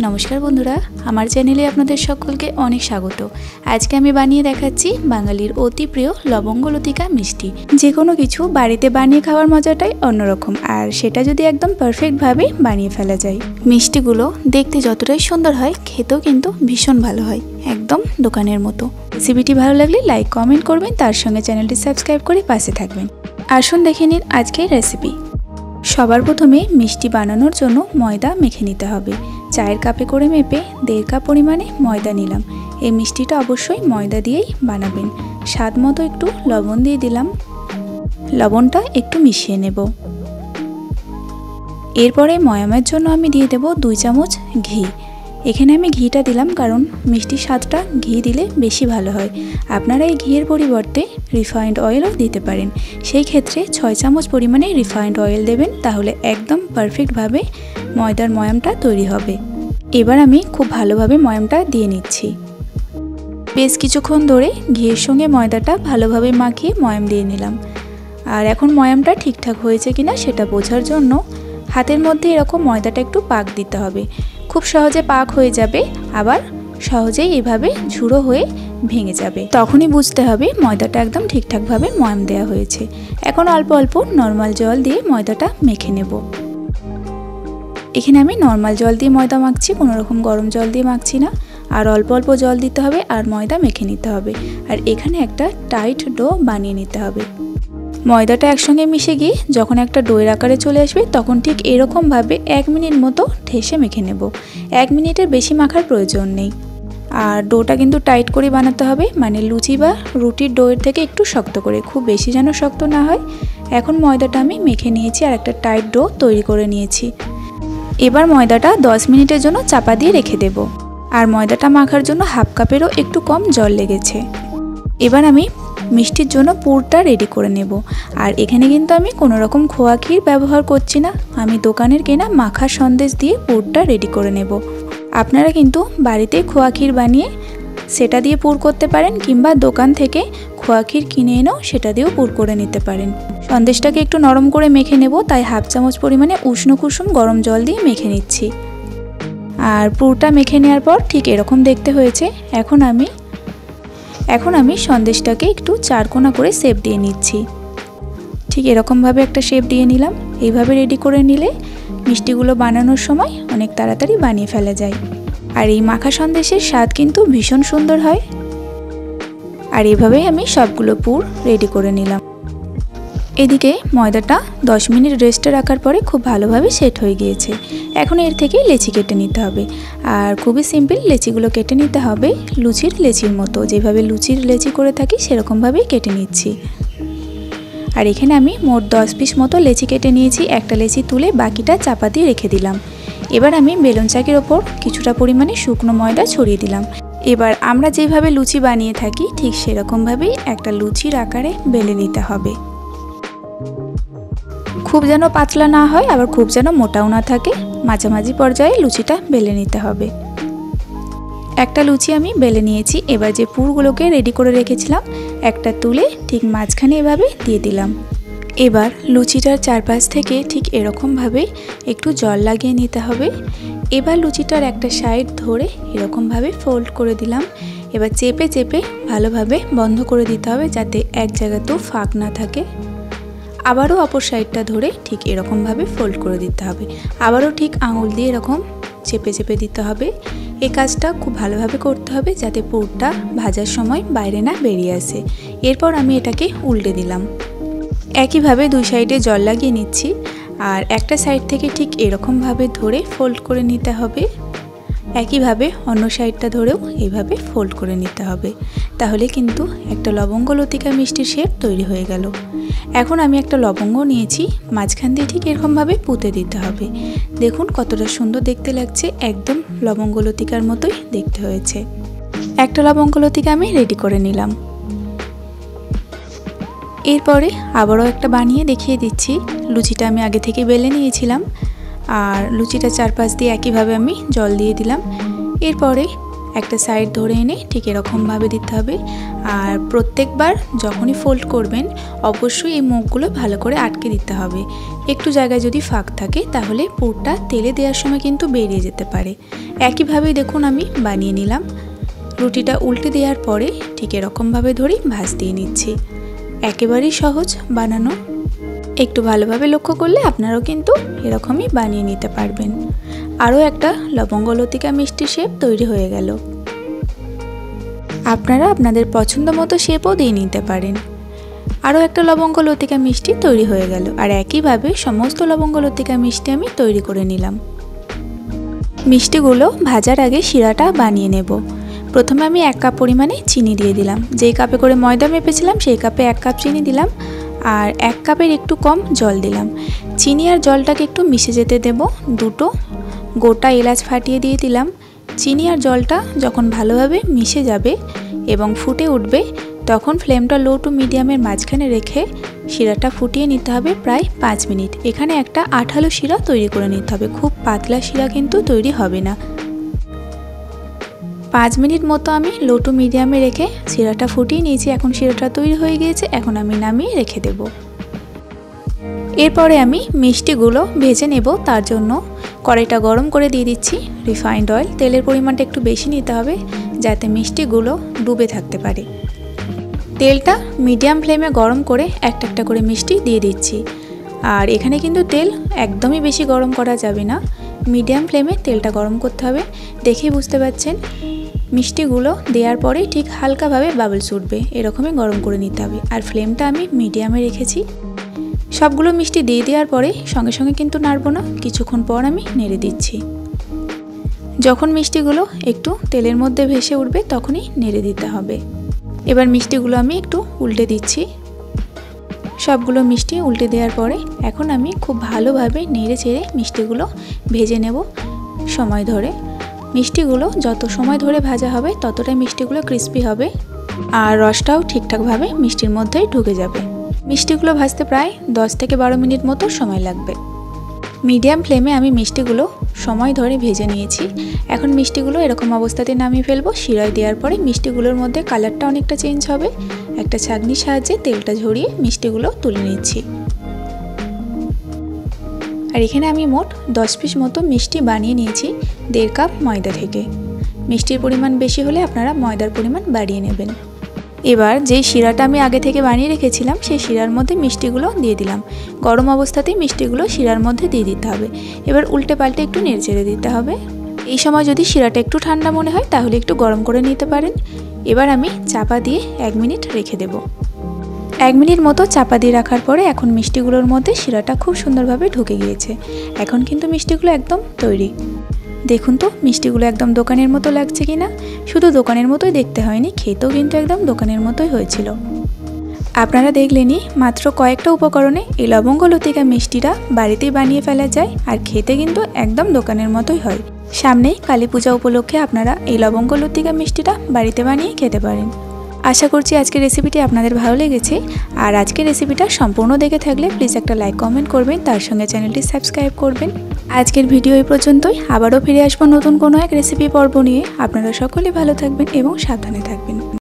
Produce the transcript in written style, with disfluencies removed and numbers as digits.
नमस्कार बंधुरा आमार चैनेले आपनादेर सकलके अनेक स्वागत। आज के आमी बानिये देखाच्छि बांगालिर अति प्रिय लवंग लतिका मिष्टि। जे कोनो किछु बाड़ीते बानिये खाওয়ার मजाटाई अन्यरकम और सेटा जोदि एकदम पारफेक्ट भावे बानिये फेला जाय। मिष्टिगुलो देखते जतटाई सुंदर हय खेतेও किन्तु भीषण भालो हय, एकदम दोकानेर मतो। रेसिपिटी भालो लागले लाइक कमेंट करबेन, तार संगे चैनेलटी सबस्क्राइब करे पाशे थाकबेन। आसुन देखे निन आजकेर रेसिपि। सबार प्रथमे मिष्टि बानानोर जोन्नो मयदा मेखे निते हबे। चायेर कापे करे मेपे 1.5 काप परिमाणे मयदा निलाम। এই মিষ্টিটা অবশ্যই ময়দা দিয়েই বানাবেন। স্বাদ মতো একটু লবণ দিয়ে দিলাম। লবণটা একটু মিশিয়ে নেব। এরপরে ময়ামের জন্য আমি দিয়ে দেব 2 চামচ ঘি। এখানে আমি ঘিটা দিলাম কারণ মিষ্টির স্বাদটা ঘি দিলে বেশি ভালো হয়। আপনারা এই ঘিয়ের পরিবর্তে রিফাইন্ড অয়েলও দিতে পারেন। সেই ক্ষেত্রে 6 চামচ পরিমাণে রিফাইন্ড অয়েল দেবেন, তাহলে একদম পারফেক্টভাবে ময়দার ময়ামটা তৈরি হবে। এবার আমি খুব ভালোভাবে ময়ামটা দিয়ে নিচ্ছি। বেশ কিছুক্ষণ ধরে ঘিয়ের সঙ্গে ময়দাটা ভালোভাবে মাখিয়ে ময়াম দিয়ে নিলাম। আর এখন ময়ামটা ঠিকঠাক হয়েছে কিনা সেটা বোঝার জন্য হাতের মধ্যে এরকম ময়দাটা একটু পাক দিতে হবে। খুব সহজে পাক হয়ে যাবে, আবার সহজেই এভাবে ঝুড়ো হয়ে ভেঙে যাবে। তখনই বুঝতে হবে ময়দাটা একদম ঠিকঠাকভাবে ময়াম দেওয়া হয়েছে। এখন অল্প অল্প নর্মাল জল দিয়ে ময়দাটা মেখে নেব। এখানে আমি নর্মাল জল দিয়ে ময়দা মাখছি, কোনো রকম গরম জল দিয়ে মাখছি না। আর অল্প অল্প জল দিতে হবে আর ময়দা মেখে নিতে হবে। আর এখানে একটা টাইট ডো বানিয়ে নিতে হবে। ময়দাটা একসঙ্গে মিশে গিয়ে যখন একটা ডোয়ের আকারে চলে আসবে তখন ঠিক এরকমভাবে 1 মিনিট মতো ঠেসে মেখে নেব। 1 মিনিটের বেশি মাখার প্রয়োজন নেই। আর ডোটা কিন্তু টাইট করে বানাতে হবে, মানে লুচি বা রুটির ডোয়ের থেকে একটু শক্ত করে, খুব বেশি যেন শক্ত না হয়। এখন ময়দাটা আমি মেখে নিয়েছি আর একটা টাইট ডো তৈরি করে নিয়েছি। এবার ময়দাটা 10 মিনিটের জন্য চাপা দিয়ে রেখে দেব। আর ময়দাটা মাখার জন্য 1/2 কাপেরও একটু কম জল লেগেছে। এবার আমি মিষ্টির জন্য পুরটা রেডি করে নেব। আর এখানে কিন্তু আমি কোনো রকম খোয়া ক্ষীর ব্যবহার করছি না, আমি দোকানের কেনা মাখা সন্দেশ দিয়ে পুরটা রেডি করে নেব। আপনারা কিন্তু বাড়িতে খোয়া ক্ষীর বানিয়ে সেটা দিয়ে পুর করতে পারেন, কিংবা দোকান থেকে খোয়া ক্ষীর কিনে এনেও সেটা দিয়েও পুর করে নিতে পারেন। সন্দেশটাকে একটু নরম করে মেখে নেব, তাই 1/2 চামচ পরিমাণে উষ্ণ কুসুম গরম জল দিয়ে মেখে নিচ্ছি। আর পুরটা মেখে নেওয়ার পর ঠিক এরকম দেখতে হয়েছে। এখন আমি সন্দেশটাকে একটু 4 কোণা করে শেপ দিয়ে নিচ্ছি। ঠিক এরকমভাবে একটা শেপ দিয়ে নিলাম। এইভাবে রেডি করে নিলে মিষ্টিগুলো বানানোর সময় অনেক তাড়াতাড়ি বানিয়ে ফেলা যায়। আর এই মাখা সন্দেশের স্বাদ কিন্তু ভীষণ সুন্দর হয়। আর এইভাবেই আমি সবগুলো পুর রেডি করে নিলাম। এদিকে ময়দাটা 10 মিনিট রেস্টে রাখার পরে খুব ভালোভাবে সেট হয়ে গিয়েছে। এখন এর থেকে লেচি কেটে নিতে হবে। আর খুবই সিম্পল, লেচিগুলো কেটে নিতে হবে লুচির লেচির মতো। যেভাবে লুচির লেচি করে থাকি সেরকমভাবেই কেটে নিচ্ছি। আর এখানে আমি মোট 10 পিস মতো লেচি কেটে নিয়েছি। একটা লেচি তুলে বাকিটা চাপা দিয়ে রেখে দিলাম। এবার আমি বেলুন চাকির ওপর কিছুটা পরিমাণে শুকনো ময়দা ছড়িয়ে দিলাম। এবার আমরা যেভাবে লুচি বানিয়ে থাকি ঠিক সেরকমভাবেই একটা লুচির আকারে বেলে নিতে হবে। খুব যেন পাতলা না হয়, আবার খুব যেন মোটাও না থাকে, মাঝামাঝি পর্যায়ে লুচিটা বেলে নিতে হবে। একটা লুচি আমি বেলে নিয়েছি। এবার যে পুরগুলোকে রেডি করে রেখেছিলাম একটা তুলে ঠিক মাঝখানে এভাবে দিয়ে দিলাম। এবার লুচিটার চারপাশ থেকে ঠিক এরকমভাবে একটু জল লাগিয়ে নিতে হবে। এবার লুচিটার একটা সাইড ধরে এরকমভাবে ফোল্ড করে দিলাম। এবার চেপে চেপে ভালোভাবে বন্ধ করে দিতে হবে, যাতে এক জায়গাতেও ফাঁক না থাকে। আবারও অপর সাইডটা ধরে ঠিক এরকমভাবে ফোল্ড করে দিতে হবে। আবারও ঠিক আঙুল দিয়ে এরকম চেপে চেপে দিতে হবে। এই কাজটা খুব ভালোভাবে করতে হবে যাতে পুরটা ভাজার সময় বাইরে না বেরিয়ে আসে। এরপর আমি এটাকে উল্টে দিলাম। একইভাবে 2 সাইডে জল লাগিয়ে নিচ্ছি। আর একটা সাইড থেকে ঠিক এরকমভাবে ধরে ফোল্ড করে নিতে হবে। একইভাবে অন্য সাইডটা ধরেও এইভাবে ফোল্ড করে নিতে হবে। তাহলে কিন্তু একটা লবঙ্গ লতিকা মিষ্টির শেপ তৈরি হয়ে গেল। এখন আমি একটা লবঙ্গ নিয়েছি, মাঝখান দিয়ে ঠিক এরকমভাবে পুঁতে দিতে হবে। দেখুন কতটা সুন্দর দেখতে লাগছে, একদম লবঙ্গ লতিকার মতোই দেখতে হয়েছে। একটা লবঙ্গ লতিকা আমি রেডি করে নিলাম। এরপরে আবারও একটা বানিয়ে দেখিয়ে দিচ্ছি। লুচিটা আমি আগে থেকে বেলে নিয়েছিলাম। আর লুচিটা চারপাশ দিয়ে একইভাবে আমি জল দিয়ে দিলাম। এরপরে একটা সাইড ধরে এনে ঠিক এরকমভাবে দিতে হবে। আর প্রত্যেকবার যখনই ফোল্ড করবেন অবশ্যই এই মুখগুলো ভালো করে আটকে দিতে হবে। একটু জায়গায় যদি ফাঁক থাকে তাহলে পুরটা তেলে দেওয়ার সময় কিন্তু বেরিয়ে যেতে পারে। একইভাবেই দেখুন আমি বানিয়ে নিলাম। রুটিটা উল্টে দেওয়ার পরে ঠিক এরকমভাবে ধরে ভাঁজ দিয়ে নিচ্ছি। একেবারেই সহজ বানানো। একটু ভালোভাবে লক্ষ্য করলে আপনারাও কিন্তু এরকমই বানিয়ে নিতে পারবেন। আরও একটা লবঙ্গ লতিকা মিষ্টি শেপ তৈরি হয়ে গেল। আপনারা আপনাদের পছন্দ মতো শেপও দিয়ে নিতে পারেন। আরও একটা লবঙ্গ লতিকা মিষ্টি তৈরি হয়ে গেল। আর একইভাবে সমস্ত লবঙ্গ লতিকা মিষ্টি আমি তৈরি করে নিলাম। মিষ্টিগুলো ভাজার আগে শিরাটা বানিয়ে নেব। প্রথমে আমি 1 কাপ পরিমাণে চিনি দিয়ে দিলাম। যেই কাপে করে ময়দা মেপেছিলাম সেই কাপে 1 কাপ চিনি দিলাম আর 1 কাপের একটু কম জল দিলাম। চিনি আর জলটাকে একটু মিশে যেতে দেব। 2টো গোটা এলাচ ফাটিয়ে দিয়ে দিলাম। চিনি আর জলটা যখন ভালোভাবে মিশে যাবে এবং ফুটে উঠবে তখন ফ্লেমটা লো টু মিডিয়ামের মাঝখানে রেখে শিরাটা ফুটিয়ে নিতে হবে প্রায় 5 মিনিট। এখানে একটা আঠালো শিরা তৈরি করে নিতে হবে, খুব পাতলা শিরা কিন্তু তৈরি হবে না। 5 মিনিট মতো আমি লো টু মিডিয়ামে রেখে শিরাটা ফুটিয়ে নিয়েছি। এখন শিরাটা তৈরি হয়ে গিয়েছে, এখন আমি নামিয়ে রেখে দেব। এরপরে আমি মিষ্টিগুলো ভেজে নেব। তার জন্য কড়াইটা গরম করে দিয়ে দিচ্ছি রিফাইন্ড অয়েল। তেলের পরিমাণটা একটু বেশি নিতে হবে যাতে মিষ্টিগুলো ডুবে থাকতে পারে। তেলটা মিডিয়াম ফ্লেমে গরম করে একটা একটা করে মিষ্টি দিয়ে দিচ্ছি। আর এখানে কিন্তু তেল একদমই বেশি গরম করা যাবে না, মিডিয়াম ফ্লেমে তেলটা গরম করতে হবে। দেখেই বুঝতে পারছেন মিষ্টিগুলো দেওয়ার পরে ঠিক হালকাভাবে বাবলস উঠবে, এরকমই গরম করে নিতে হবে। আর ফ্লেমটা আমি মিডিয়ামে রেখেছি। সবগুলো মিষ্টি দিয়ে দেওয়ার পরে সঙ্গে সঙ্গে কিন্তু নাড়ব না, কিছুক্ষণ পর আমি নেড়ে দিচ্ছি। যখন মিষ্টিগুলো একটু তেলের মধ্যে ভেসে উঠবে তখনই নেড়ে দিতে হবে। এবার মিষ্টিগুলো আমি একটু উল্টে দিচ্ছি। সবগুলো মিষ্টি উল্টে দেওয়ার পরে এখন আমি খুব ভালোভাবে নেড়ে চেড়ে মিষ্টিগুলো ভেজে নেব সময় ধরে। মিষ্টিগুলো যত সময় ধরে ভাজা হবে ততটাই মিষ্টিগুলো ক্রিস্পি হবে আর রসটাও ঠিকঠাকভাবে মিষ্টির মধ্যেই ঢুকে যাবে। মিষ্টিগুলো ভাজতে প্রায় 10 থেকে 12 মিনিট মতো সময় লাগবে। মিডিয়াম ফ্লেমে আমি মিষ্টিগুলো সময় ধরে ভেজে নিয়েছি। এখন মিষ্টিগুলো এরকম অবস্থাতে নামিয়ে ফেলবো। শিরায় দেওয়ার পরে মিষ্টিগুলোর মধ্যে কালারটা অনেকটা চেঞ্জ হবে। একটা ছাঁকনির সাহায্যে তেলটা ঝরিয়ে মিষ্টিগুলো তুলে নিচ্ছি। আর এখানে আমি মোট 10 পিস মতো মিষ্টি বানিয়ে নিয়েছি 1.5 কাপ ময়দা থেকে। মিষ্টির পরিমাণ বেশি হলে আপনারা ময়দার পরিমাণ বাড়িয়ে নেবেন। এবার যেই শিরাটা আমি আগে থেকে বানিয়ে রেখেছিলাম সেই শিরার মধ্যে মিষ্টিগুলো দিয়ে দিলাম। গরম অবস্থাতেই মিষ্টিগুলো শিরার মধ্যে দিয়ে দিতে হবে। এবার উল্টে পাল্টে একটু নেড়ে চেড়ে দিতে হবে। এই সময় যদি শিরাটা একটু ঠান্ডা মনে হয় তাহলে একটু গরম করে নিতে পারেন। এবার আমি চাপা দিয়ে 1 মিনিট রেখে দেব। 1 মিনিট মতো চাপা দিয়ে রাখার পরে এখন মিষ্টিগুলোর মধ্যে শিরাটা খুব সুন্দরভাবে ঢুকে গিয়েছে। এখন কিন্তু মিষ্টিগুলো একদম তৈরি। দেখুন তো মিষ্টিগুলো একদম দোকানের মতো লাগছে কিনা। শুধু দোকানের মতোই দেখতে হয়নি, খেতেও কিন্তু একদম দোকানের মতোই হয়েছিল। আপনারা দেখলেনই মাত্র কয়েকটা উপকরণে এই লবঙ্গ লতিকা মিষ্টিটা বাড়িতেই বানিয়ে ফেলা যায় আর খেতে কিন্তু একদম দোকানের মতোই হয়। সামনেই কালী পূজা উপলক্ষে আপনারা এই লবঙ্গ লতিকা মিষ্টিটা বাড়িতে বানিয়ে খেতে পারেন। আশা করছি আজকের রেসিপিটি আপনাদের ভালো লেগেছে। আর আজকের রেসিপিটা সম্পূর্ণ দেখে থাকলে প্লিজ একটা লাইক কমেন্ট করবেন, তার সঙ্গে চ্যানেলটি সাবস্ক্রাইব করবেন। আজকের ভিডিও এই পর্যন্তই। আবারও ফিরে আসবো নতুন কোনো এক রেসিপি পর্ব নিয়ে। আপনারা সকলে ভালো থাকবেন এবং সাবধানে থাকবেন।